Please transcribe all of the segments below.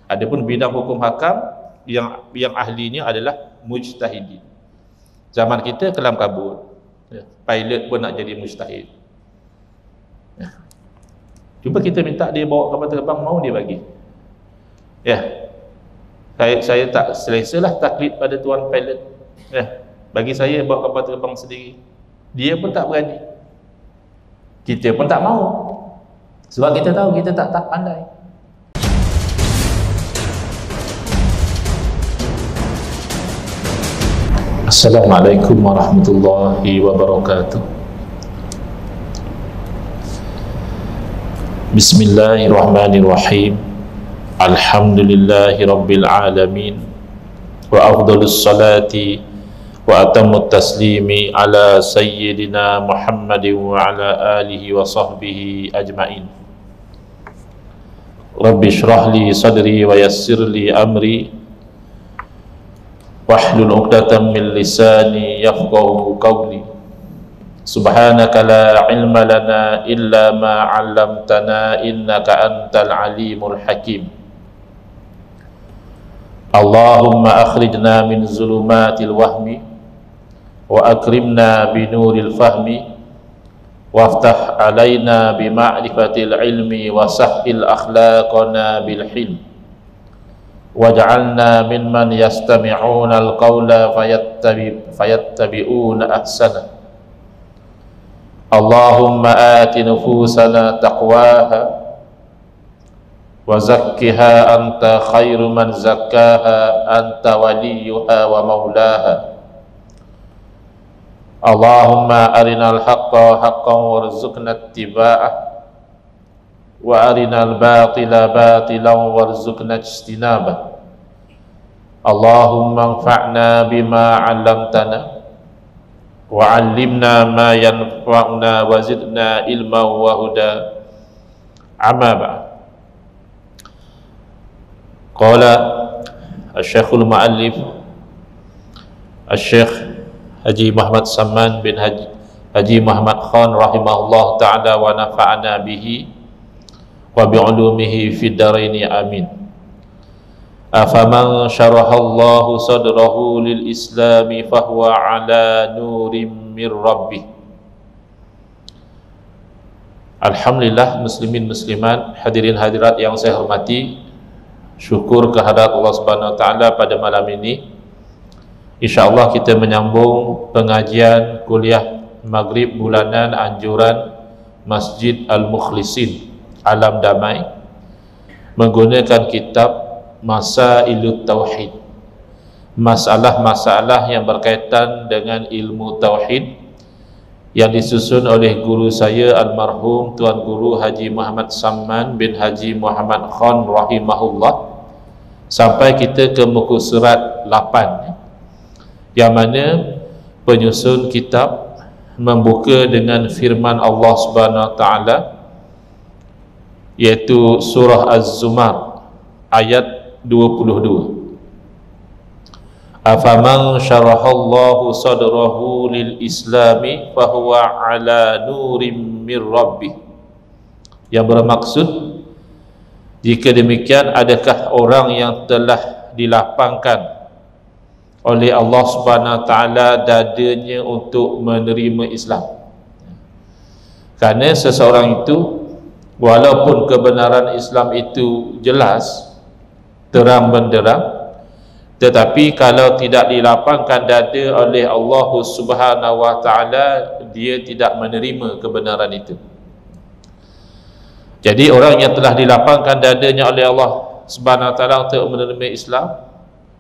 Adapun bidang hukum hakam yang ahlinya adalah mujtahidin. Zaman kita kelam kabut, pilot pun nak jadi mujtahid. Cuba kita minta dia bawa kapal terbang, mau dia bagi. Saya tak selesalah taklid pada tuan pilot. Bagi saya bawa kapal terbang sendiri, dia pun tak berani, kita pun tak mau, sebab kita tahu kita tak pandai. Assalamualaikum warahmatullahi wabarakatuh. Bismillahirrahmanirrahim. Alhamdulillahi rabbil alamin. Wa afdalus salati wa atammut taslimi ala sayyidina Muhammadin wa ala alihi wa sahbihi ajma'in. Rabbi shrah li sadri wa yassir li amri wahlul 'uqdatam min lisani yafqahu qawli. Subhanaka la ilma lana illa ma 'allamtana innaka antal alimul hakim. Allahumma akhrijna min zulumatil wahmi wa akrimna bi nuril fahmi waftah alaina bi ma'rifatil ilmi wa sahhil akhlaqana bil hilm waj'alna mimman yastami'una al-qawla fayattabi'una ahsana. Allahumma ati nufusana taqwaha wa zakkiha anta khairu man zakkaha anta waliyuha wa maulaha. Allahumma arinal haqqa haqqan warzuqna ittiba'ah wa arinal batila batilan warzuqna ijtinabah. Allahumma anfa'na bima 'allamtana wa 'allimna ma yanfa'una wa zidna ilman wa huda. Amma ba'd. Qala asy-Syekhul Mu'allif Asy-Syekh Haji Muhammad Samman bin Haji Muhammad Khan rahimahullah ta'ala wa nafa'ana bihi wa bi'ulumihi fid daraini amin. Afaman syarahallahu sadrahu lil islami fahuwa ala nurim mir rabbih. Alhamdulillah, muslimin muslimat, hadirin hadirat yang saya hormati, syukur kehadirat Allah Subhanahu wa taala pada malam ini. InsyaAllah kita menyambung pengajian kuliah Maghrib bulanan anjuran Masjid Al-Mukhlisin Alam Damai menggunakan kitab Masailut Tauhid, masalah-masalah yang berkaitan dengan ilmu Tauhid yang disusun oleh guru saya almarhum Tuan Guru Haji Muhammad Samman bin Haji Muhammad Khan rahimahullah, sampai kita ke muka surat 8, yang mana penyusun kitab membuka dengan firman Allah Subhanahu wa taala, yaitu surah Az-Zumar ayat 22. Afaman syarahallahu sadrahu lil islami fahuwa ala nurim mir rabbih, yang bermaksud, jika demikian adakah orang yang telah dilapangkan oleh Allah Subhanahu wa taala dadanya untuk menerima Islam. Kerana seseorang itu, walaupun kebenaran Islam itu jelas terang benderang, tetapi kalau tidak dilapangkan dada oleh Allah Subhanahu wa taala, dia tidak menerima kebenaran itu. Jadi orang yang telah dilapangkan dadanya oleh Allah Subhanahu wa taala untuk menerima Islam,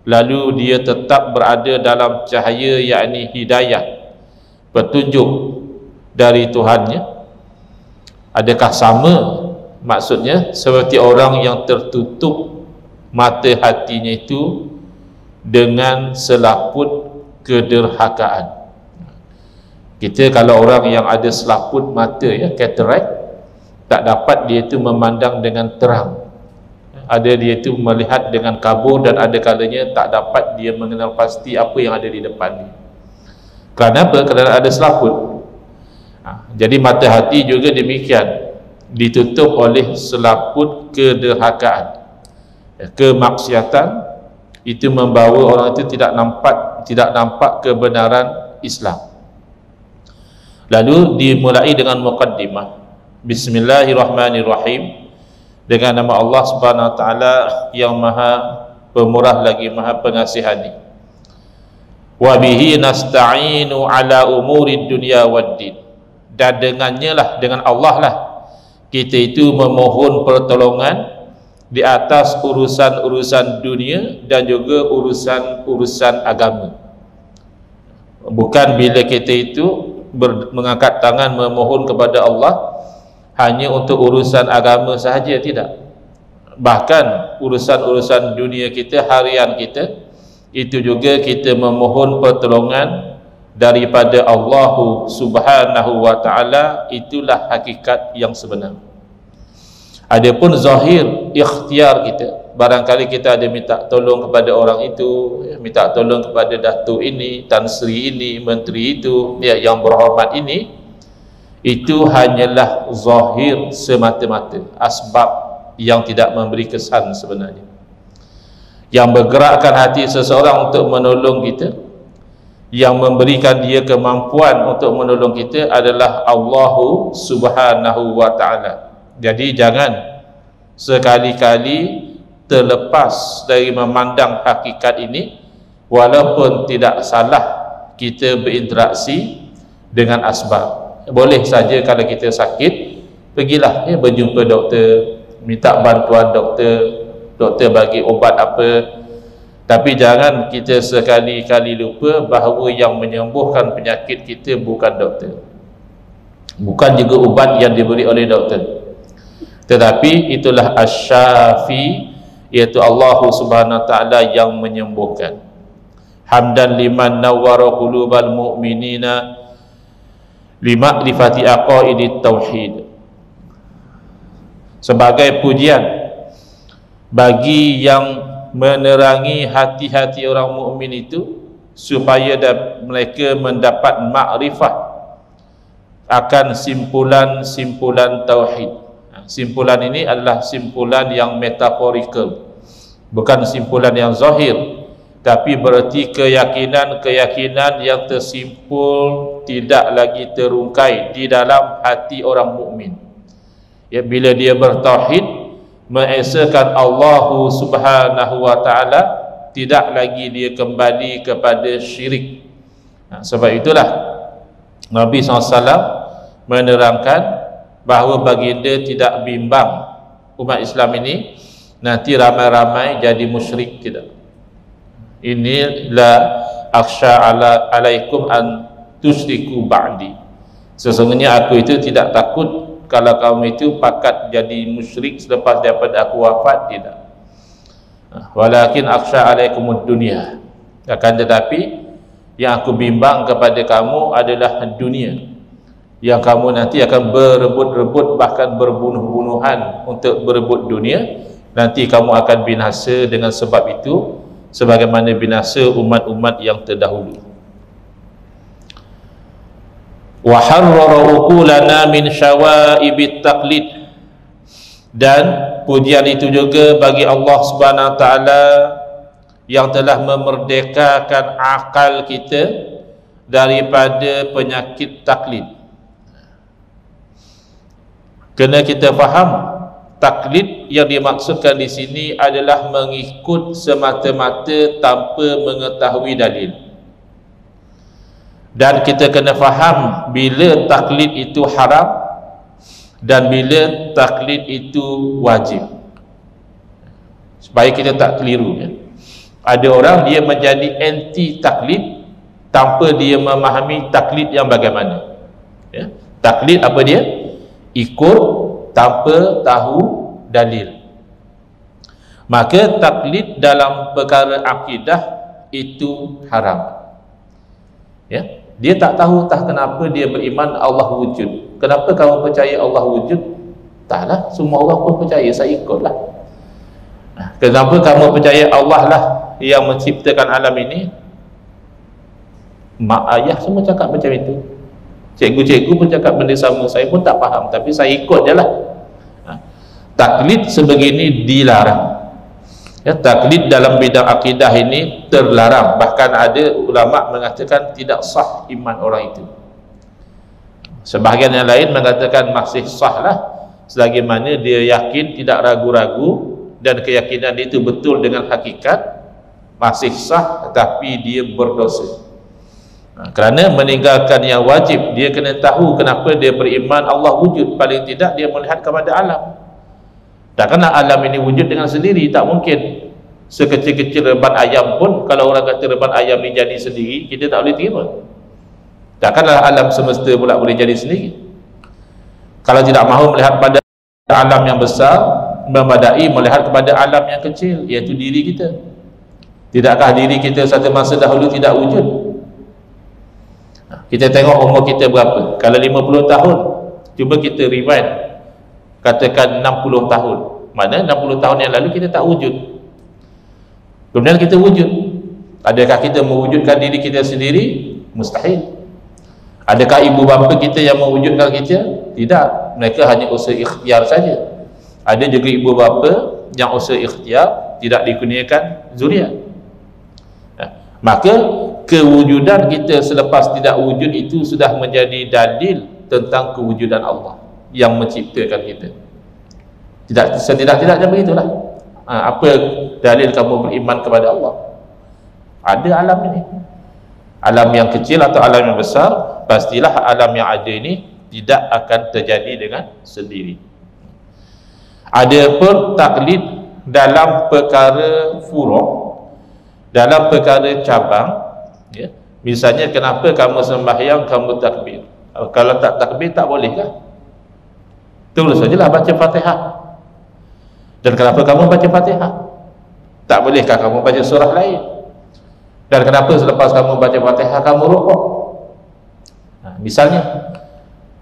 lalu dia tetap berada dalam cahaya, yakni hidayah, petunjuk dari Tuhannya, adakah sama maksudnya seperti orang yang tertutup mata hatinya itu dengan selaput kederhakaan? Kita kalau orang yang ada selaput mata, cataract, tak dapat dia itu memandang dengan terang, ada dia itu melihat dengan kabur, dan ada kalanya tak dapat dia mengenal pasti apa yang ada di depan dia. Kerana apa? Kerana ada selaput. Jadi mata hati juga demikian, ditutup oleh selaput kederhakaan. kemaksiatan, itu membawa orang itu tidak nampak kebenaran Islam. Lalu dimulai dengan muqaddimah. Bismillahirrahmanirrahim. Dengan nama Allah Subhanahu wa taala yang Maha Pemurah lagi Maha Pengasihani. Wa bihi nasta'inu ala umuri dunya waddin. Dan dengannya lah, dengan Allah lah, kita itu memohon pertolongan di atas urusan-urusan dunia dan juga urusan-urusan agama. Bukan bila kita itu mengangkat tangan memohon kepada Allah hanya untuk urusan agama sahaja, tidak. Bahkan urusan-urusan dunia kita, harian kita, itu juga kita memohon pertolongan daripada Allah Subhanahu wa taala. Itulah hakikat yang sebenar. Adapun zahir ikhtiar kita, barangkali kita ada minta tolong kepada orang itu, minta tolong kepada datuk ini, Tan Sri ini, menteri itu, yang berhormat ini, itu hanyalah zahir semata-mata, asbab yang tidak memberi kesan sebenarnya. Yang bergerakkan hati seseorang untuk menolong kita, yang memberikan dia kemampuan untuk menolong kita adalah Allah Subhanahu wa taala. Jadi jangan sekali-kali terlepas dari memandang hakikat ini, walaupun tidak salah kita berinteraksi dengan asbab. Boleh saja kalau kita sakit, pergilah berjumpa doktor, minta bantuan doktor bagi obat apa. Tapi jangan kita sekali-kali lupa bahawa yang menyembuhkan penyakit kita bukan doktor, bukan juga ubat yang diberi oleh doktor, tetapi itulah Asy-Syafi, iaitu Allah Subhanahu wa taala yang menyembuhkan. Hamdan liman nawwara qulubal mu'minina lima'rifati aqaidit tauhid. Sebagai pujian bagi yang menerangi hati-hati orang mukmin itu, supaya mereka mendapat makrifat akan simpulan-simpulan tauhid. Simpulan ini adalah simpulan yang metaforikal, bukan simpulan yang zahir, tapi berarti keyakinan yang tersimpul, tidak lagi terungkai di dalam hati orang mukmin. Ya, bila dia bertauhid, mengesakan Allah Subhanahu wa taala, tidak lagi dia kembali kepada syirik. Sebab itulah Nabi SAW menerangkan bahawa baginda tidak bimbang umat Islam ini nanti ramai-ramai jadi musyrik, tidak. Inilah akhsha alaikum an tusyriku ba'di. Sesungguhnya aku itu tidak takut kalau kamu itu pakat jadi musyrik selepas daripada aku wafat, tidak. Walakin akhsha alaikumud dunia, akan tetapi yang aku bimbang kepada kamu adalah dunia, yang kamu nanti akan berebut-rebut, bahkan berbunuh-bunuhan untuk berebut dunia. Nanti kamu akan binasa dengan sebab itu, sebagaimana binasa umat-umat yang terdahulu. Wa harrara uqulana min syawaibit taqlid. Dan pujian itu juga bagi Allah Subhanahu wa taala yang telah memerdekakan akal kita daripada penyakit taklid. Kena kita faham, taklid yang dimaksudkan di sini adalah mengikut semata-mata tanpa mengetahui dalil. Dan kita kena faham bila taklid itu haram dan bila taklid itu wajib, supaya kita tak keliru, ya. Ada orang dia menjadi anti taklid tanpa dia memahami taklid yang bagaimana, ya. Taklid apa dia? Ikut tanpa tahu dalil. Maka taklid dalam perkara akidah itu haram, ya. Dia tak tahu kenapa dia beriman Allah wujud. Kenapa kamu percaya Allah wujud? Taklah, semua orang pun percaya, saya ikutlah. Kenapa kamu percaya Allah lah yang menciptakan alam ini? Mak ayah semua cakap macam itu, cikgu-cikgu pun cakap benda sama, saya pun tak faham, tapi saya ikut je lah. Taklid sebegini dilarang. Ya, taklid dalam bidang akidah ini terlarang, bahkan ada ulama mengatakan tidak sah iman orang itu. Sebahagian yang lain mengatakan masih sah lah, selagi mana dia yakin, tidak ragu-ragu, dan keyakinan itu betul dengan hakikat, masih sah, tetapi dia berdosa. Kerana meninggalkan yang wajib, dia kena tahu kenapa dia beriman Allah wujud. Paling tidak dia melihat kepada alam. Takkanlah alam ini wujud dengan sendiri, tak mungkin. Sekecil-kecil reban ayam pun, kalau orang kata reban ayam ini jadi sendiri, kita tak boleh terima. Takkanlah alam semesta pula boleh jadi sendiri. Kalau tidak mahu melihat pada alam yang besar, memadai melihat kepada alam yang kecil, iaitu diri kita. Tidakkah diri kita satu masa dahulu tidak wujud? Kita tengok umur kita berapa. Kalau 50 tahun, cuba kita rewind, katakan 60 tahun. Mana 60 tahun yang lalu kita tak wujud, kemudian kita wujud. Adakah kita mewujudkan diri kita sendiri? Mustahil. Adakah ibu bapa kita yang mewujudkan kita? Tidak. Mereka hanya usaha ikhtiar saja. Ada juga ibu bapa yang usaha ikhtiar, tidak dikurniakan zuriat. Maka kewujudan kita selepas tidak wujud itu sudah menjadi dalil tentang kewujudan Allah yang menciptakan kita. Setidak-tidaknya begitulah. Apa dalil kamu beriman kepada Allah? Ada alam ini, alam yang kecil atau alam yang besar, pastilah alam yang ada ini tidak akan terjadi dengan sendiri. Adapun taklid dalam perkara furu', dalam perkara cabang, ya, misalnya kenapa kamu sembahyang kamu takbir, kalau tak takbir tak bolehkah? Terus sajalah baca Fatihah. Dan kenapa kamu baca Fatihah? Tak bolehkah kamu baca surah lain? Dan kenapa selepas kamu baca Fatihah kamu rukuk? Misalnya.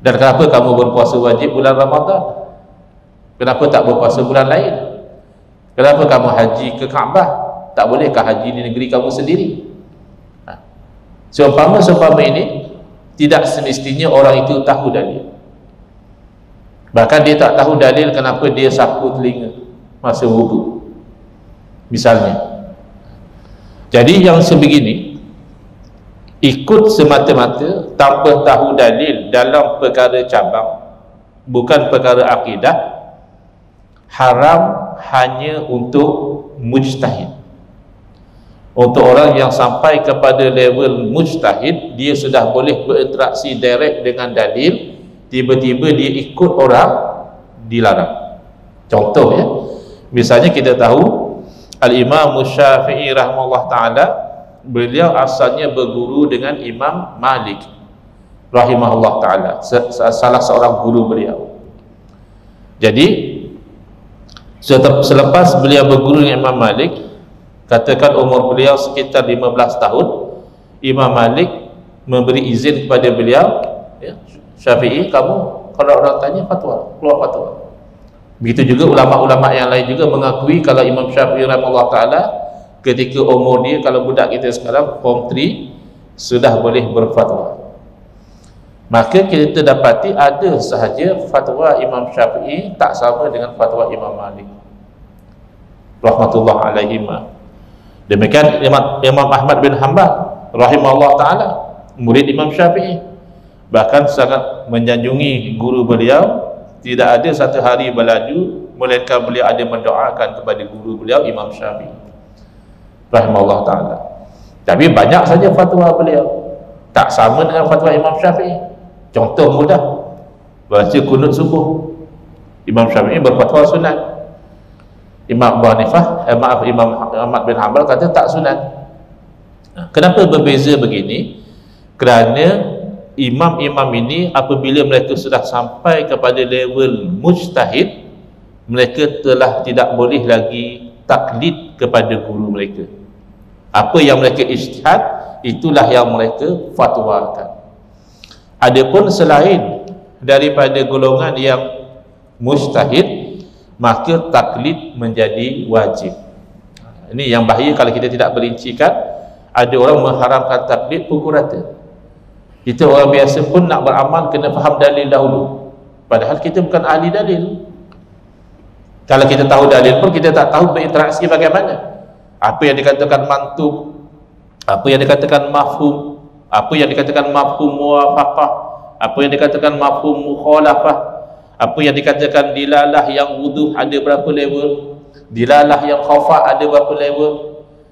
Dan kenapa kamu berpuasa wajib bulan Ramadan? Kenapa tak berpuasa bulan lain? Kenapa kamu haji ke Kaabah? Tak bolehkah haji di negeri kamu sendiri? Seumpama ini tidak semestinya orang itu tahu dalil. Bahkan dia tak tahu dalil kenapa dia sapu telinga masa wudu, misalnya. Jadi yang sebegini ikut semata-mata tanpa tahu dalil dalam perkara cabang, bukan perkara akidah, haram hanya untuk mujtahid. Untuk orang yang sampai kepada level mujtahid, dia sudah boleh berinteraksi direct dengan dalil, tiba-tiba dia ikut orang, dilarang. Contoh ya, misalnya kita tahu Al-Imam Syafi'i rahimahullah ta'ala, beliau asalnya berguru dengan Imam Malik rahimahullah ta'ala, salah seorang guru beliau. Jadi selepas beliau berguru dengan Imam Malik, katakan umur beliau sekitar 15 tahun, Imam Malik memberi izin kepada beliau, ya, Syafi'i, kamu kalau orang tanya fatwa, keluar fatwa. Begitu juga ulama-ulama yang lain juga mengakui kalau Imam Syafi'i rahimahullah ta'ala ketika umur dia, kalau budak kita sekarang form 3, sudah boleh berfatwa. Maka kita dapati ada sahaja fatwa Imam Syafi'i tak sama dengan fatwa Imam Malik rahmatullah alaihima. Demikian Imam Ahmad bin Hanbal rahimahullah ta'ala, murid Imam Syafi'i, bahkan sangat menyanjungi guru beliau. Tidak ada satu hari berlalu melainkan beliau ada mendoakan kepada guru beliau Imam Syafi'i rahimahullah ta'ala. Tapi banyak saja fatwa beliau tak sama dengan fatwa Imam Syafi'i. Contoh mudah, baca kunut subuh, Imam Syafi'i berfatwa sunat. Imam Abu Hanifah, Imam Ahmad bin Hanbal kata tak sunat. Kenapa berbeza begini? Kerana imam-imam ini apabila mereka sudah sampai kepada level mujtahid, mereka telah tidak boleh lagi taklid kepada guru mereka. Apa yang mereka ijtihad, itulah yang mereka fatwakan. Adapun selain daripada golongan yang mujtahid, maka taklid menjadi wajib. Ini yang bahaya kalau kita tidak berincikan. Ada orang mengharamkan taklid pukul rata. Kita orang biasa pun nak beramal kena faham dalil dahulu, padahal kita bukan ahli dalil. Kalau kita tahu dalil pun kita tak tahu berinteraksi bagaimana. Apa yang dikatakan mantuk, apa yang dikatakan mafhum, apa yang dikatakan mafhum muwafaqah, apa yang dikatakan mafhum mukhalafah, apa yang dikatakan dilalah yang wuduh ada berapa level, dilalah yang khafa ada berapa level,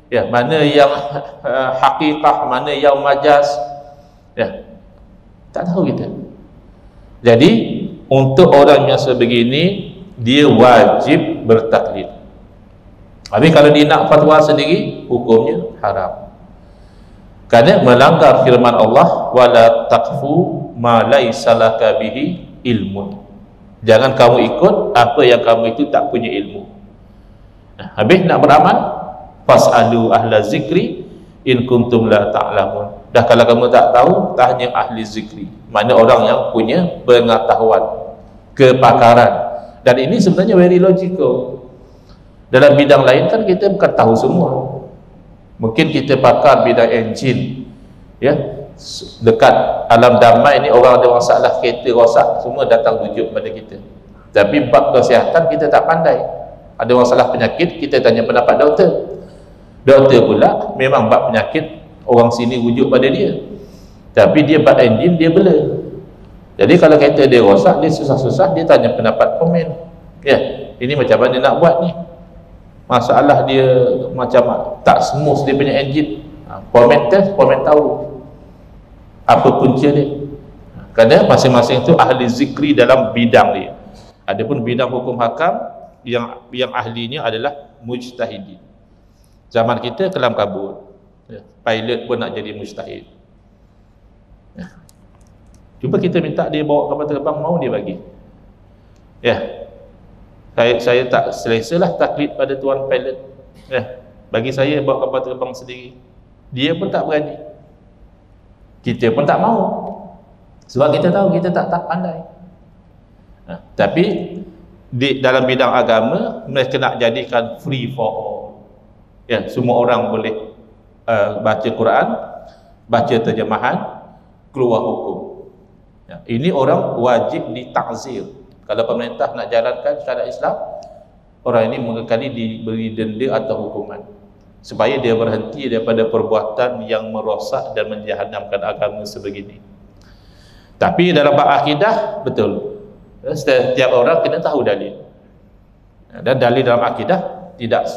ya, mana yang hakikah, mana yang majaz, ya, tak tahu kita. Jadi untuk orang yang sebegini dia wajib bertaklid. Tapi kalau dia nak fatwa sendiri, hukumnya haram. Kerana melanggar firman Allah, wala taqfu ma laisa laka bihi ilmun. Jangan kamu ikut apa yang kamu itu tak punya ilmu. Habis nak beramal, fasalu ahla zikri in kuntum la ta'lamun. Dah kalau kamu tak tahu, tanya ahli zikri. Mana orang yang punya pengetahuan, kepakaran. Dan ini sebenarnya very logical. Dalam bidang lain kan kita bukan tahu semua. Mungkin kita pakar bidang enjin, ya, dekat alam damai ni orang ada masalah kereta rosak, semua datang rujuk pada kita. Tapi bab kesihatan kita tak pandai. Ada masalah penyakit, kita tanya pendapat doktor. Doktor pula memang bab penyakit orang sini rujuk pada dia, tapi dia bab enjin dia bela. Jadi kalau kereta dia rosak, dia susah-susah dia tanya pendapat komen. Ya, ini macam mana nak buat ni? Masalah dia macam tak smooth dia punya enjin. Komen test, komen tahu apa punca dia. Kerana masing-masing itu ahli zikri dalam bidang dia. Adapun bidang hukum hakam yang ahlinya adalah mujtahidin. Zaman kita kelam kabut, ya, pilot pun nak jadi mujtahid. Ya. Cuba kita minta dia bawa kapal terbang, mau dia bagi. Ya, saya tak selesalah taklid pada tuan pilot. Ya, bagi saya bawa kapal terbang sendiri, dia pun tak berani, kita pun tak mau, sebab kita tahu kita tak pandai. Tapi dalam bidang agama mereka nak jadikan free for all. Ya, semua orang boleh baca Quran, baca terjemahan, keluar hukum. Ya, ini orang wajib ditakzir. Kalau pemerintah nak jalankan syariat Islam, orang ini mengekali diberi denda atau hukuman, supaya dia berhenti daripada perbuatan yang merosak dan menjahannamkan agama sebegini. Tapi dalam bab akidah, betul, setiap orang kena tahu dalil. Dan dalil dalam akidah tidak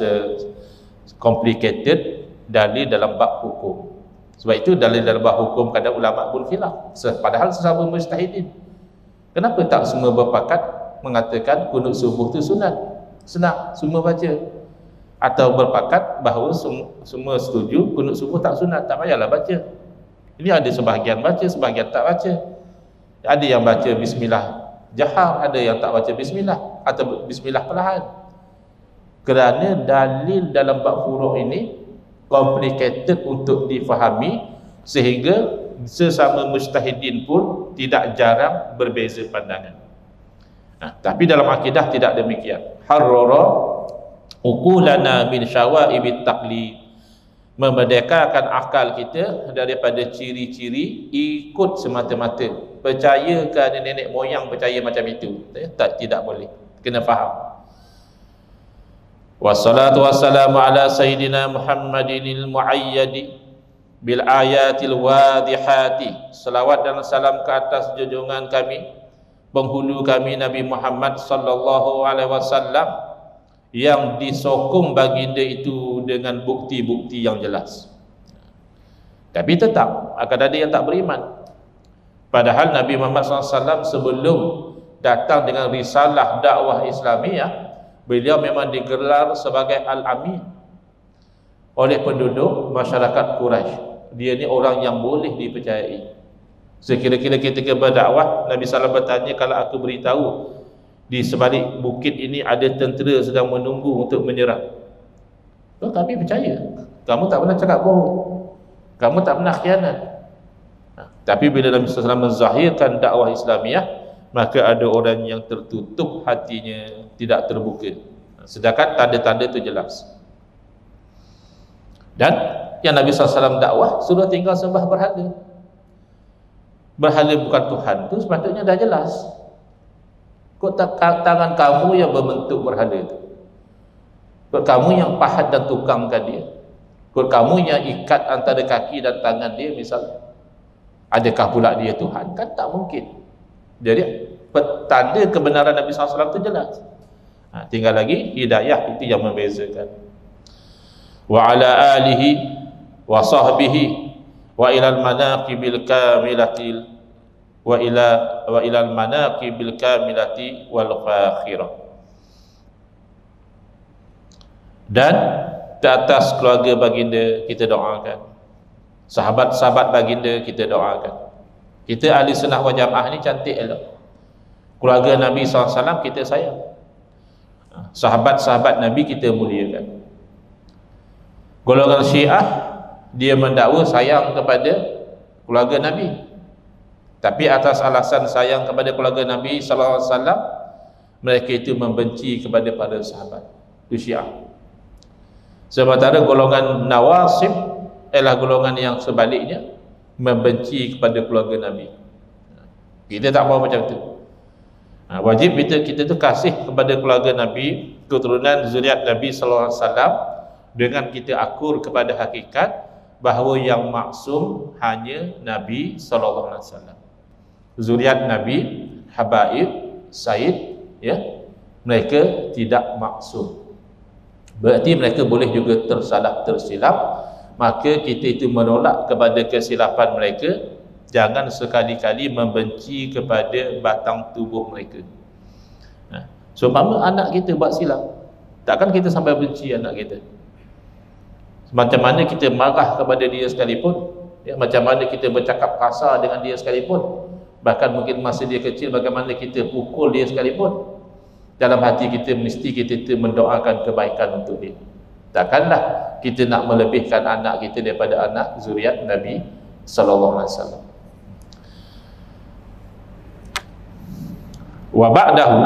complicated dalil dalam bab hukum. Sebab itu dalil dalam bab hukum kadang ulama pun khilaf, padahal sesama mujtahidin. Kenapa tak semua berpakat mengatakan kunut subuh tu sunat? Senang semua baca. Atau berpakat bahawa semua setuju kunut subuh tak sunat, tak payahlah baca. Ini ada sebahagian baca, sebahagian tak baca. Ada yang baca bismillah jahar, ada yang tak baca bismillah atau bismillah perlahan. Kerana dalil dalam bab furu' ini complicated untuk difahami, sehingga sesama mujtahidin pun tidak jarang berbeza pandangan. Tapi dalam akidah tidak demikian. Harrara uqulana min syawaibit taqlid, memerdekakan akal kita daripada ciri-ciri ikut semata-mata, percaya kerana nenek moyang percaya macam itu. Tidak boleh, kena faham. Wassalatu wassalamu ala sayyidina Muhammadinil muayyadi bil ayatil wadihati. Salawat dan salam ke atas junjungan kami, penghulu kami Nabi Muhammad sallallahu alaihi wasallam, yang disokong baginda itu dengan bukti-bukti yang jelas. Tapi tetap akan ada yang tak beriman. Padahal Nabi Muhammad SAW sebelum datang dengan risalah dakwah Islamiah, beliau memang digelar sebagai Al-Amin oleh penduduk masyarakat Quraisy. Dia ni orang yang boleh dipercayai. Sekira-kira ketika berdakwah, Nabi SAW bertanya, kalau aku beritahu di sebalik bukit ini ada tentera sedang menunggu untuk menyerang, kami percaya. Kamu tak pernah cakap bohong, kamu tak pernah khianat. Tapi bila Nabi SAW menzahirkan dakwah Islamiah, maka ada orang yang tertutup hatinya, tidak terbuka. Sedangkan tanda-tanda itu jelas. Dan yang Nabi SAW dakwah suruh tinggal sembah berhala. Berhala bukan Tuhan, itu sepatutnya dah jelas. Kok tangan kamu yang berbentuk berhala itu? Kok kamu yang pahat dan tukangkan dia? Kok kamu yang ikat antara kaki dan tangan dia misalnya? Adakah pula dia Tuhan? Kan tak mungkin. Jadi petanda kebenaran Nabi SAW itu jelas. Tinggal lagi hidayah itu yang membezakan. Wa ala alihi wa sahbihi wa ilal manaqibil kamilatil wa ilal manaqibil kamilati wal fakhirah. Dan di atas keluarga baginda kita doakan, sahabat-sahabat baginda kita doakan. Kita ahli sunnah wal jamaah ni cantik elok. Keluarga Nabi SAW kita sayang, sahabat-sahabat Nabi kita muliakan. Golongan Syiah dia mendakwa sayang kepada keluarga Nabi, tapi atas alasan sayang kepada keluarga Nabi SAW, mereka itu membenci kepada para sahabat. Itu Syiah. Sementara golongan Nawasib ialah golongan yang sebaliknya, membenci kepada keluarga Nabi. Kita tak mau macam tu. Wajib kita tu kasih kepada keluarga Nabi, keturunan zuriat Nabi SAW, dengan kita akur kepada hakikat bahawa yang maksum hanya Nabi SAW. Zuriat Nabi, habaib, said, ya, mereka tidak maksum. Berarti mereka boleh juga tersilap. Maka kita itu menolak kepada kesilapan mereka. Jangan sekali-kali membenci kepada batang tubuh mereka. Seumpama anak kita buat silap, takkan kita sampai benci anak kita. Macam mana kita marah kepada dia sekalipun, ya, macam mana kita bercakap kasar dengan dia sekalipun, bahkan mungkin masa dia kecil bagaimana kita pukul dia sekalipun, dalam hati kita mesti kita mendoakan kebaikan untuk dia. Takkanlah kita nak melebihkan anak kita daripada anak zuriat Nabi sallallahu alaihi wasallam. Wa ba'dahu,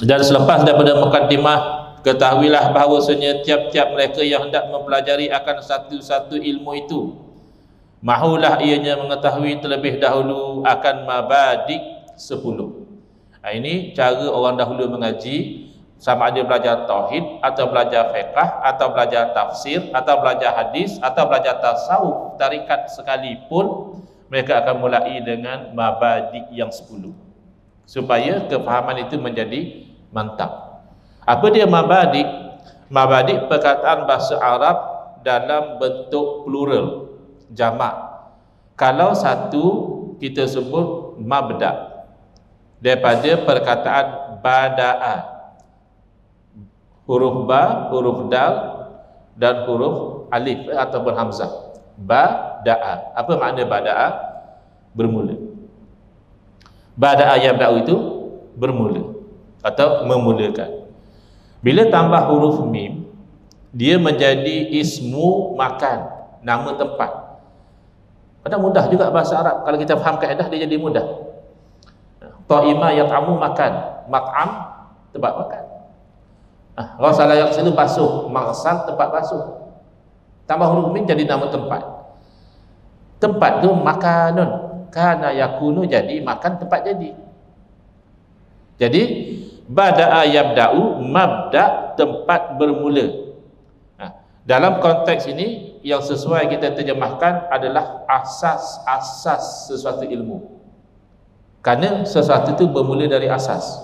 dan selepas daripada mukaddimah, ketahuilah bahawasanya tiap-tiap mereka yang hendak mempelajari akan satu-satu ilmu itu, mahulah ianya mengetahui terlebih dahulu akan mabadik 10. Ini cara orang dahulu mengaji, sama ada belajar tauhid atau belajar fiqh atau belajar tafsir atau belajar hadis atau belajar tasawuf, tarikat sekalipun, mereka akan mulai dengan mabadik yang 10 supaya kefahaman itu menjadi mantap. Apa dia mabadik? Mabadik perkataan bahasa Arab dalam bentuk plural, jamak. Kalau satu kita sebut mabda, daripada perkataan bada'a, huruf ba, huruf dal dan huruf alif ataupun hamzah. Bada'a. Apa makna bada'a? Bermula. Bada'a yabda'u itu bermula atau memulakan. Bila tambah huruf mim, dia menjadi ismu makan, nama tempat. Padahal mudah juga bahasa Arab. Kalau kita faham kaedah, dia jadi mudah. Ta'ima yat'amu makan, mak'am tempat makan. Ghasala yaghsilu basuh, maghsal tempat basuh. Tambah huruf mim jadi nama tempat. Tempat tu makanun, kana yakunu jadi makan, tempat jadi. Jadi bada'a yabda'u, mabda' tempat bermula. Dalam konteks ini yang sesuai kita terjemahkan adalah asas sesuatu ilmu. Kerana sesuatu itu bermula dari asas.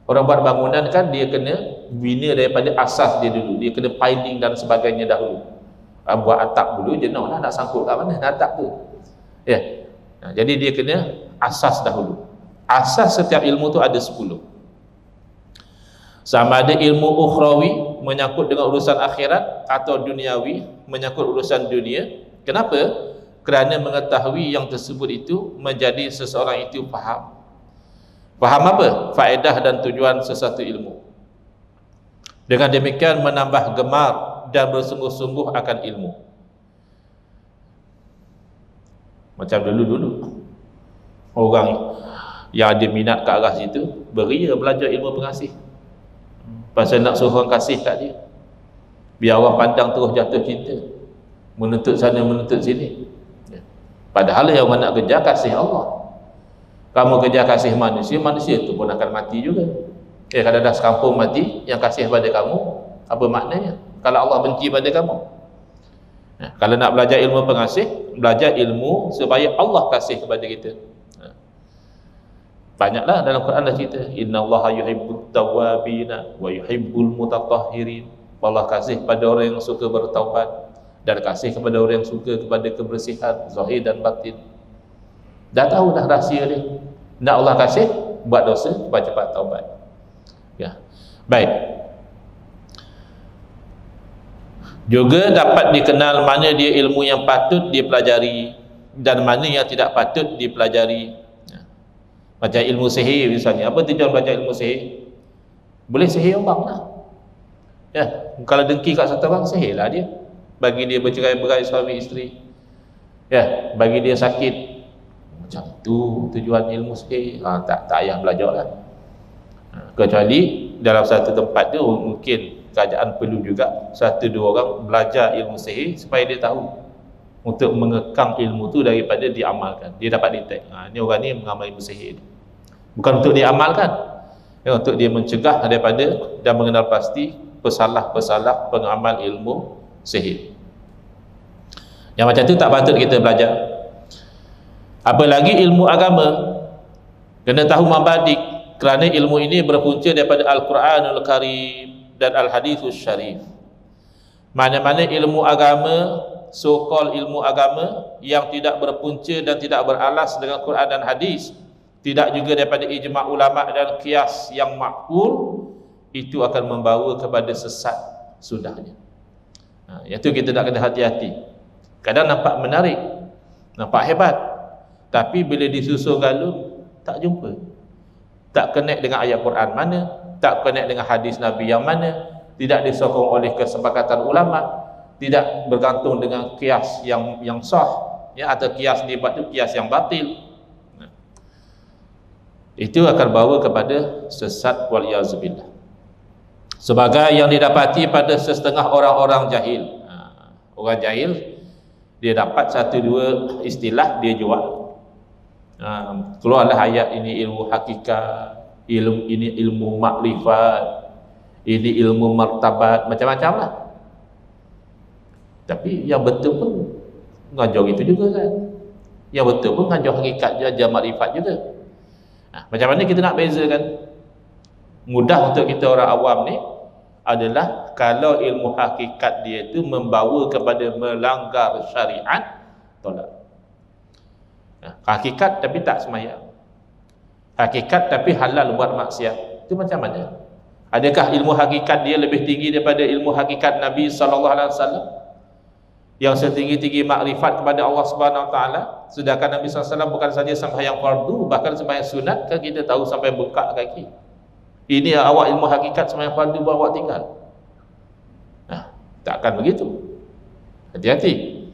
Orang buat bangunan kan dia kena bina daripada asas dia dulu. Dia kena piling dan sebagainya dahulu. Buat atap dulu jenuh lah, nak sangkut kat mana atap tu. Ya. Jadi dia kena asas dahulu. Asas setiap ilmu tu ada 10. Sama ada ilmu ukhrawi menyangkut dengan urusan akhirat, atau duniawi menyangkut urusan dunia. Kenapa? Kerana mengetahui yang tersebut itu menjadi seseorang itu faham. Faham apa? Faedah dan tujuan sesuatu ilmu. Dengan demikian menambah gemar dan bersungguh-sungguh akan ilmu. Macam dulu-dulu orang yang ada minat ke arah situ beria belajar ilmu pengasih. Pasal nak suruh orang kasih kat dia, biar orang pandang terus jatuh cinta, menuntut sana menuntut sini. Padahal yang orang nak kejar kasih Allah. Kamu kerja kasih manusia, manusia itu pun akan mati juga. Kalau dah sekampung mati yang kasih pada kamu, apa maknanya kalau Allah benci pada kamu? Kalau nak belajar ilmu pengasih, belajar ilmu supaya Allah kasih kepada kita. Banyaklah dalam Quran dah cerita, innallaha yuhibbut tawwabina wa yuhibbul mutatahhirin. Allah kasih pada orang yang suka bertaubat dan kasih kepada orang yang suka kepada kebersihan zahir dan batin. Dah tahu dah rahsia dia. Nak Allah kasih, buat dosa, cepat-cepat taubat. Ya. Baik. Juga dapat dikenal mana dia ilmu yang patut dipelajari dan mana yang tidak patut dipelajari. Ya. Macam ilmu sihir misalnya. Apa tujuan belajar ilmu sihir? Boleh sihir orang lah. Ya. Kalau dengki kat satu orang, sihirlah dia. Bagi dia bercerai-berai suami isteri. Ya. Bagi dia sakit. Macam tu tujuan ilmu sihir. Tak payah belajar lah. Kecuali dalam satu tempat tu mungkin kerajaan perlu juga satu dua orang belajar ilmu sihir supaya dia tahu untuk mengekang ilmu tu daripada diamalkan. Dia dapat detect, ni orang ni mengamal ilmu sihir. Bukan untuk diamalkan, untuk dia mencegah daripada dan mengenal pasti pesalah-pesalah pengamal ilmu sihir. Yang macam tu tak patut kita belajar. Apalagi ilmu agama, kena tahu mabadik, kerana ilmu ini berpunca daripada Al-Quranul Karim dan Al-Hadithus Syarif. Mana-mana ilmu agama, so-called ilmu agama yang tidak berpunca dan tidak beralas dengan Quran dan Hadis, tidak juga daripada ijma' ulama dan qiyas yang makbul, itu akan membawa kepada sesat sudahnya. Itu kita nak kena hati-hati. Kadang nampak menarik, nampak hebat, tapi bila disusul galung, tak jumpa. Tak connect dengan ayat Quran mana, tak connect dengan hadis Nabi yang mana, tidak disokong oleh kesepakatan ulama, tidak bergantung dengan qiyas yang sah, ya, atau qiyas nibat itu qiyas yang batil. Itu akan bawa kepada sesat wal-iazubillah. Sebagai yang didapati pada setengah orang-orang jahil. Orang jahil, dia dapat satu dua istilah, dia jual. Keluarlah ayat ini ilmu hakikat, ini ilmu makrifat, ini ilmu martabat, macam-macam lah. Tapi yang betul pun ngajar itu juga kan. Yang betul pun ngajar hakikat je, ajar makrifat juga. Macam mana kita nak bezakan? Mudah untuk kita orang awam ni adalah kalau ilmu hakikat dia itu membawa kepada melanggar syariat, tolak. Hakikat tapi tak semayang, hakikat tapi halal buat maksiat, itu macam mana? Adakah ilmu hakikat dia lebih tinggi daripada ilmu hakikat Nabi SAW yang setinggi-tinggi makrifat kepada Allah Subhanahu Wa Taala? Sedangkan Nabi SAW bukan saja sembahyang fardu, bahkan sembahyang sunat kan kita tahu sampai bengkak kaki. Ini awak ilmu hakikat sembahyang fardu baru awak tinggal. Takkan begitu. Hati-hati.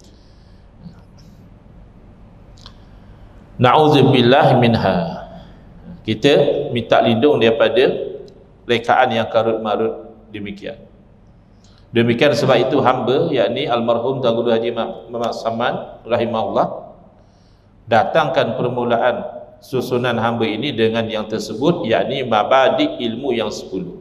Na'udzubillah minha. Kita minta lindung daripada rekaan yang karut marut demikian. Demikian sebab itu hamba, yakni almarhum Tuan Guru Haji Muhammad Saman rahimahullah, datangkan permulaan susunan hamba ini dengan yang tersebut, yakni mabadi ilmu yang 10.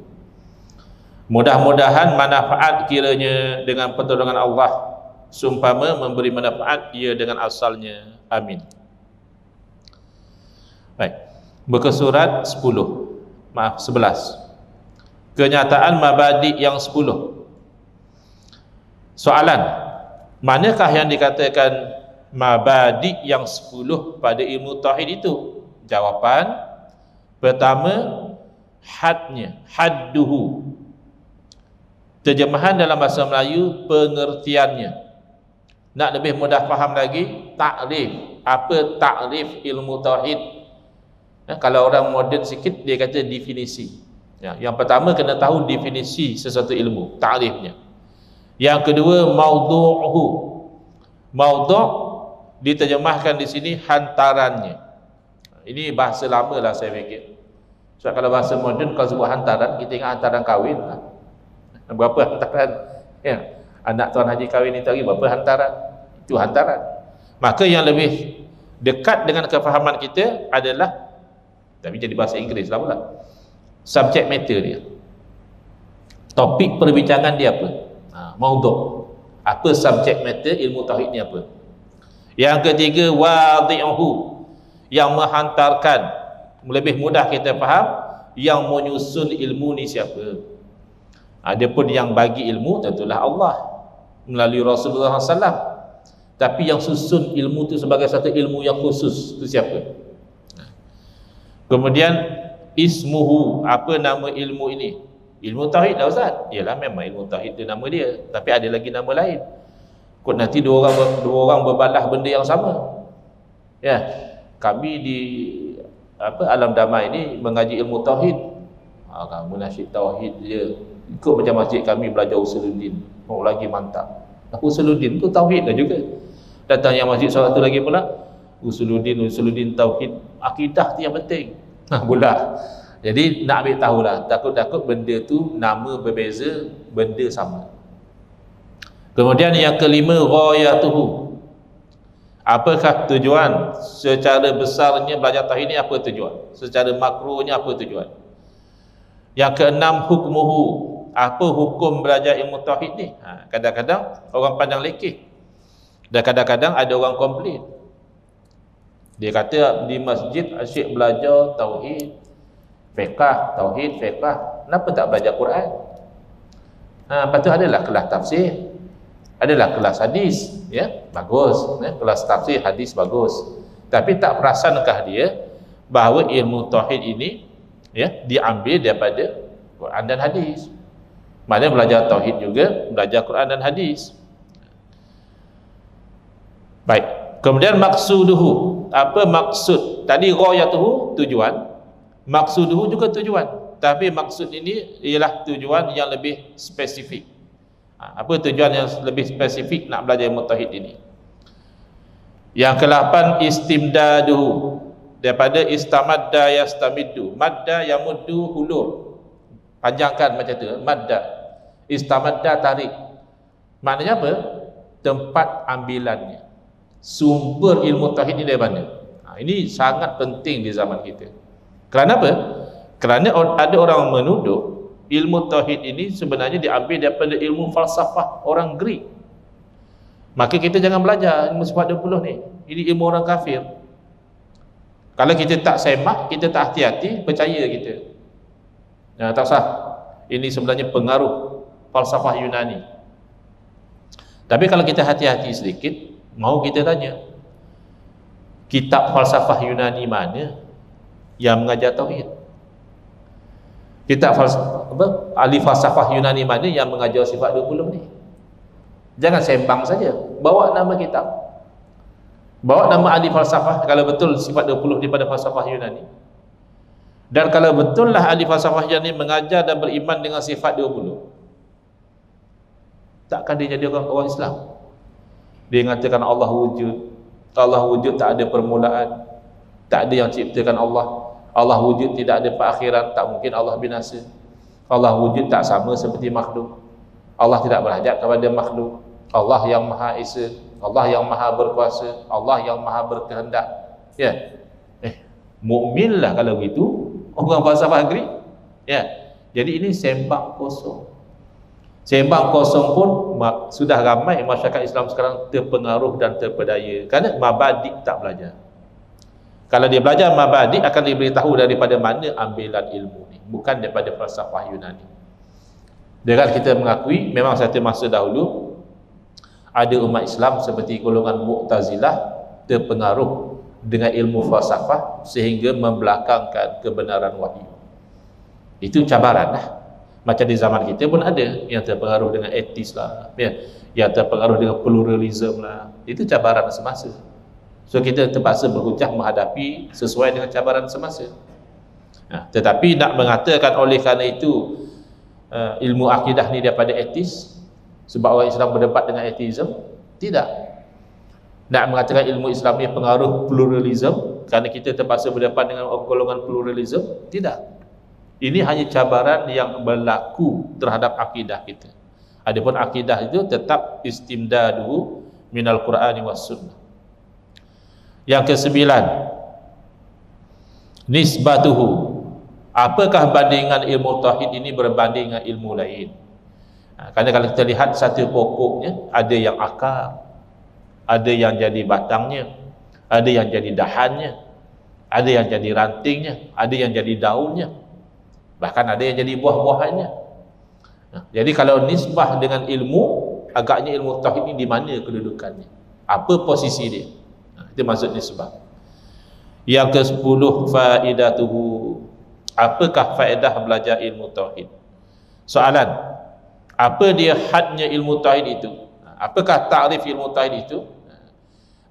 Mudah-mudahan manfaat kiranya dengan pertolongan Allah, seumpama memberi manfaat ia dengan asalnya. Amin. Baik. Muka surat 11. Kenyataan mabadi yang 10. Soalan, manakah yang dikatakan mabadi yang 10 pada ilmu tauhid itu? Jawapan pertama, hadnya, hadduhu. Terjemahan dalam bahasa Melayu, pengertiannya. Nak lebih mudah faham lagi, takrif. Apa takrif ilmu tauhid? Kalau orang moden sikit, dia kata definisi. Yang pertama kena tahu definisi sesuatu ilmu, takrifnya. Yang kedua, maudhu'uhu. Maudhu' diterjemahkan di sini hantarannya. Ini bahasa lama lah saya fikir. Sebab kalau bahasa moden, kalau sebut hantaran, kita ingat hantaran kahwin lah. Berapa hantaran? Ya, anak Tuan Haji kahwin ni tadi berapa hantaran? Itu hantaran. Maka yang lebih dekat dengan kefahaman kita adalah Tapi jadi bahasa Inggeris lah pula. Subject matter dia, topik perbincangan dia apa, maudhu'. Apa subject matter ilmu tauhid ni apa. Yang ketiga, wadhi'uhu, yang menghantarkan, lebih mudah kita faham, yang menyusun ilmu ni siapa. Adapun yang bagi ilmu tentulah Allah melalui Rasulullah SAW. Tapi yang susun ilmu tu sebagai satu ilmu yang khusus tu siapa? Kemudian ismuhu, apa nama ilmu ini? Ilmu tauhid lah Ustaz. Yalah, memang ilmu tauhid tu nama dia, tapi ada lagi nama lain. Kok nanti dua orang berbalah benda yang sama. Ya, kami di alam damai ini mengaji ilmu tauhid. Kamu nasyid tauhid je. Ikut macam masjid kami belajar usuluddin. Oh, lagi mantap. Usuluddin tu tauhid lah juga. Datang yang masjid solat tu lagi pula usuluddin tauhid, akidah tu yang penting. Pula. Jadi nak ambil tahulah, takut-takut benda tu nama berbeza, benda sama. Kemudian yang kelima, ghayatuhu. Apakah tujuan secara besarnya belajar tauhid ni, apa tujuan? Secara makronya apa tujuan? Yang keenam, hukmuhu. Apa hukum belajar ilmu tauhid ni? Kadang-kadang orang pandang lekeh. Dan kadang-kadang ada orang komplain. Dia kata di masjid asyik belajar tauhid, fiqh, tauhid, fiqh. Kenapa tak belajar Quran? Lepas tu adalah kelas tafsir, adalah kelas hadis, ya, bagus, ya, kelas tafsir hadis bagus. Tapi tak perasankah dia bahawa ilmu tauhid ini, ya, diambil daripada Quran dan hadis. Maknanya belajar tauhid juga belajar Quran dan hadis. Baik. Kemudian maksuduhu. Apa maksud? Tadi ghayatuhu tujuan, maksuduhu juga tujuan. Tapi maksud ini ialah tujuan yang lebih spesifik. Apa tujuan yang lebih spesifik nak belajar ilmu tauhid ini? Yang ke-8, istimdaduhu. Daripada istamadda yastamiddu. Madda yamuddu hulur. Panjangkan macam tu, madda. Istamadda tarik. Maknanya apa? Tempat ambilannya. Sumber ilmu tauhid ini dari mana? Ini sangat penting di zaman kita. Kerana apa? Kerana ada orang menuduh ilmu tauhid ini sebenarnya diambil daripada ilmu falsafah orang Greek. Maka kita jangan belajar ilmu sifat 20 ni. Ini ilmu orang kafir. Kalau kita tak semak, kita tak hati-hati, percaya kita. Tak sah. Ini sebenarnya pengaruh falsafah Yunani. Tapi kalau kita hati-hati sedikit, mau kita tanya, kitab falsafah Yunani mana yang mengajar tauhid? Kitab ahli falsafah Yunani mana yang mengajar sifat 20 ni? Jangan sembang saja, bawa nama kitab, bawa nama ahli falsafah kalau betul sifat 20 daripada falsafah Yunani. Dan kalau betul lah ahli falsafah Yunani mengajar dan beriman dengan sifat 20, takkan dia jadi orang Islam? Dia mengatakan Allah wujud. Allah wujud, tak ada permulaan, tak ada yang ciptakan Allah. Allah wujud, tidak ada perakhiran, tak mungkin Allah binasa. Allah wujud tak sama seperti makhluk. Allah tidak berhajat kepada makhluk. Allah yang Maha Esa, Allah yang Maha Berkuasa, Allah yang Maha Berkehendak. Ya. Mukminlah kalau begitu orang falsafah Greek. Ya. Jadi ini sembang kosong. Sembang kosong pun sudah ramai masyarakat Islam sekarang terpengaruh dan terpedaya kerana mabadik tak belajar. Kalau dia belajar mabadik, akan diberitahu daripada mana ambilan ilmu ni, bukan daripada falsafah Yunani. Dengan kita mengakui memang satu masa dahulu ada umat Islam seperti golongan Mu'tazilah terpengaruh dengan ilmu falsafah sehingga membelakangkan kebenaran wahyu. Itu cabaran lah. Macam di zaman kita pun ada yang terpengaruh dengan etis lah, ya, yang terpengaruh dengan pluralism lah. Itu cabaran semasa. So kita terpaksa berhujah menghadapi sesuai dengan cabaran semasa. Tetapi nak mengatakan oleh kerana itu ilmu akidah ni daripada etis, sebab orang Islam berdebat dengan atheism, tidak. Nak mengatakan ilmu Islam ni pengaruh pluralism kerana kita terpaksa berdebat dengan golongan pluralism, tidak. Ini hanya cabaran yang berlaku terhadap akidah kita. Adapun akidah itu tetap istimdadu minal Qur'ani was sunnah. Yang ke-9, nisbatuhu, apakah bandingan ilmu tauhid ini berbanding dengan ilmu lain. Kerana kalau kita lihat satu pokoknya, ada yang akar, ada yang jadi batangnya, ada yang jadi dahannya, ada yang jadi rantingnya, ada yang jadi daunnya, bahkan ada yang jadi buah-buahannya. Jadi kalau nisbah dengan ilmu, agaknya ilmu tauhid ini di mana kedudukannya, apa posisi dia, itu maksud nisbah. Yang ke-10, faidatuhu, apakah faedah belajar ilmu tauhid? Soalan, apa dia hadnya ilmu tauhid itu? Apakah ta'rif ilmu tauhid itu?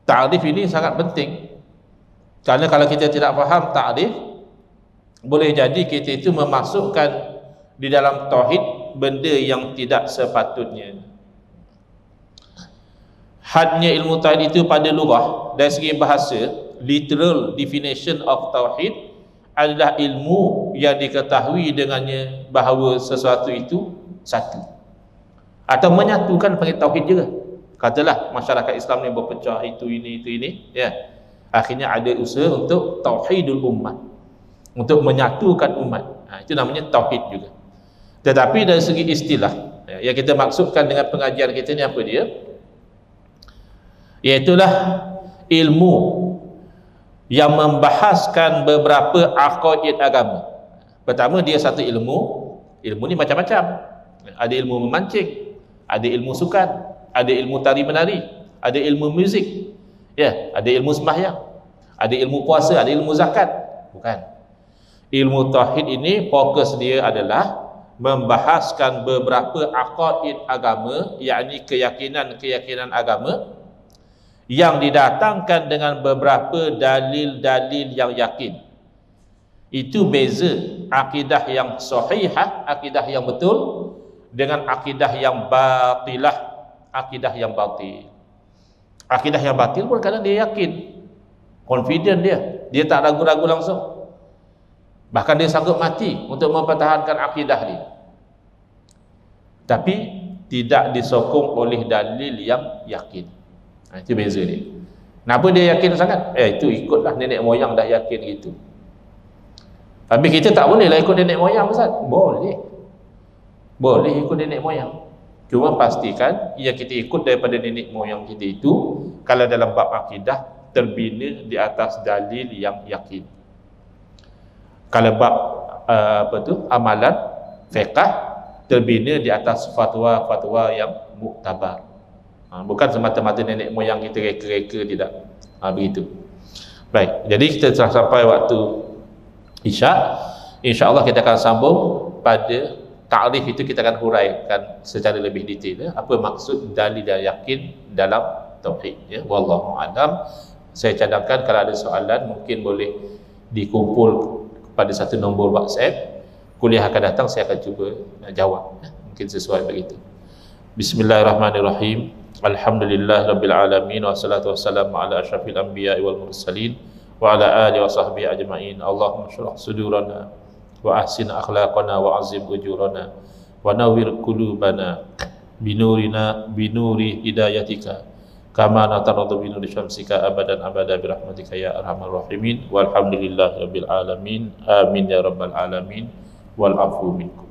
Ta'rif ini sangat penting, kerana kalau kita tidak faham ta'rif, boleh jadi kita itu memasukkan di dalam tauhid benda yang tidak sepatutnya. Hadnya ilmu tauhid itu pada lughah, dari segi bahasa, literal definition of tauhid adalah ilmu yang diketahui dengannya bahawa sesuatu itu satu, atau menyatukan panggil tauhid juga. Katalah masyarakat Islam ni berpecah, itu ini, ya. Akhirnya ada usaha untuk tauhidul ummah, untuk menyatukan umat. Itu namanya tauhid juga. Tetapi dari segi istilah, yang kita maksudkan dengan pengajian kita ni apa dia? Iaitulah ilmu yang membahaskan beberapa aqaid agama. Pertama, dia satu ilmu ni macam-macam. Ada ilmu memancing, ada ilmu sukan, ada ilmu tari menari, ada ilmu muzik, ya, ada ilmu sembahyang, ada ilmu puasa, ada ilmu zakat. Bukan. Ilmu tauhid ini fokus dia adalah membahaskan beberapa aqaid agama, yakni keyakinan agama yang didatangkan dengan beberapa dalil-dalil yang yakin. Itu beza akidah yang sahihah, akidah yang betul, dengan akidah yang batilah, akidah yang batil. Akidah yang batil pun kadang dia yakin, confident dia tak ragu-ragu langsung, bahkan dia sanggup mati untuk mempertahankan akidah dia, tapi tidak disokong oleh dalil yang yakin. Itu beza dia. Kenapa dia yakin sangat? Itu ikutlah nenek moyang dah yakin gitu. Tapi kita tak bolehlah ikut nenek moyang, Ustaz. Boleh ikut nenek moyang, cuma pastikan yang kita ikut daripada nenek moyang kita itu, kalau dalam bab akidah, terbina di atas dalil yang yakin. Kalau bab amalan, fiqh, terbina di atas fatwa-fatwa yang muktabar. Bukan semata-mata nenek moyang kita reka-reka, tidak. Begitu. Baik, jadi kita telah sampai waktu Isyak. InsyaAllah kita akan sambung pada ta'rif itu, kita akan huraikan secara lebih detail, apa maksud dalil dan yakin dalam tauhid, ya. Wallahu a'lam. Saya cadangkan kalau ada soalan mungkin boleh dikumpul pada satu nombor WhatsApp. Kuliah akan datang saya akan cuba jawab, ya. Mungkin sesuai begitu. Bismillahirrahmanirrahim. Alhamdulillahirabbil alamin, wassalatu wassalamu ala asyrafil anbiya'i wal mursalin wa ala alihi wa sahbihi ajma'in. Allahumma shrah sudurana wa ahsin akhlaqana wa azim ujurana wa nawwir qulubana binuri hidayatika kama nataradu binuri syamsika abadan abada birahmatika ya arhamar rahimin. Walhamdulillahirabbil alamin. Amin ya rabbal alamin. Wal afu minkum.